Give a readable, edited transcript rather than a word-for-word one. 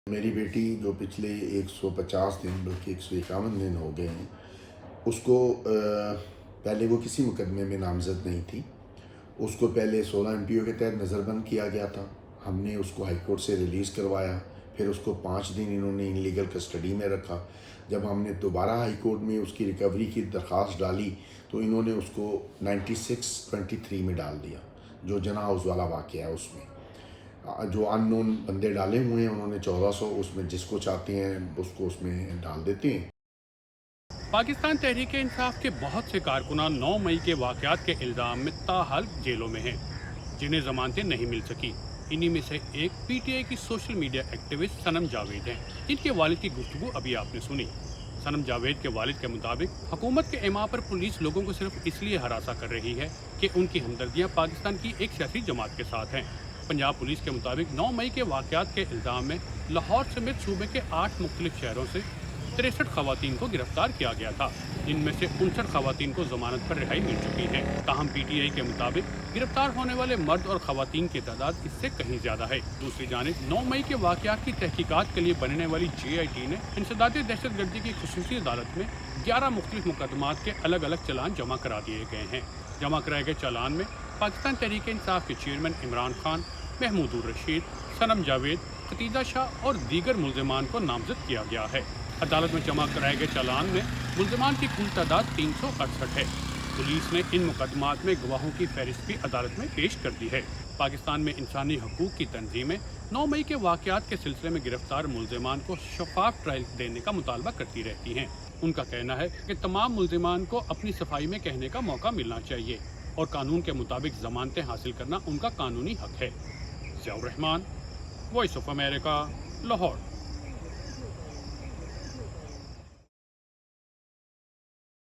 میری بیٹی جو پچھلے 150 دن بلکہ 151 دن ہو گئے ہیں، اس کو پہلے وہ کسی مقدمے میں نامزد نہیں تھی. اس کو پہلے 16 MPO کے تحت نظر بند کیا گیا تھا. ہم نے اس کو ہائی کورٹ سے ریلیز کروایا. پھر اس کو 5 دن انہوں نے انلیگل کسٹڈی میں رکھا. جب ہم نے دوبارہ ہائی کورٹ میں اس کی ریکوری کی درخواست ڈالی تو انہوں نے اس کو 9623 میں ڈال دیا، جو جناح ہاؤس والا واقعہ ہے. اس میں جو ان نون بندے ڈالے ہوئے ہیں، انہوں نے 1400 اس میں جس کو چاہتے ہیں اس کو اس میں ڈال دیتے ہیں. پاکستان تحریک انصاف کے بہت سے کارکنان 9 مئی کے واقعات کے الزام میں تاحال جیلوں میں ہیں، جنہیں ضمانتیں نہیں مل سکی. انہی میں سے ایک PTI کی سوشل میڈیا ایکٹیوسٹ صنم جاوید ہیں، جن کے والد کی گفتگو ابھی آپ نے سنی. صنم جاوید کے والد کے مطابق حکومت کے اعماء پر پولیس لوگوں کو صرف اس لیے ہراساں کر رہی ہے کہ ان کی ہمدردیاں پاکستان کی ایک سیاسی جماعت کے ساتھ ہیں. پنجاب پولیس کے مطابق 9 مئی کے واقعات کے الزام میں لاہور سمیت صوبے کے 8 مختلف شہروں سے 63 خواتین کو گرفتار کیا گیا تھا، جن میں سے 59 خواتین کو ضمانت پر رہائی مل چکی ہے. تاہم PTI کے مطابق گرفتار ہونے والے مرد اور خواتین کی تعداد اس سے کہیں زیادہ ہے. دوسری جانب 9 مئی کے واقعات کی تحقیقات کے لیے بننے والی GIT نے انسداد دہشت گردی کی خصوصی عدالت میں 11 مختلف مقدمات کے الگ الگ چالان جمع کرا دیے گئے ہیں. جمع کرائے گئے چالان میں پاکستان تحریک انصاف کے چیئرمین عمران خان، محمود الرشید، صنم جاوید، ختیجہ شاہ اور دیگر ملزمان کو نامزد کیا گیا ہے. عدالت میں جمع کرائے گئے چالان میں ملزمان کی کل تعداد 368 ہے. پولیس نے ان مقدمات میں گواہوں کی فہرست بھی عدالت میں پیش کر دی ہے. پاکستان میں انسانی حقوق کی تنظیمیں 9 مئی کے واقعات کے سلسلے میں گرفتار ملزمان کو شفاف ٹرائل دینے کا مطالبہ کرتی رہتی ہیں. ان کا کہنا ہے کہ تمام ملزمان کو اپنی صفائی میں کہنے کا موقع ملنا چاہیے اور قانون کے مطابق ضمانتیں حاصل کرنا ان کا قانونی حق ہے. ضیاء الرحمان، وائس آف امریکہ، لاہور.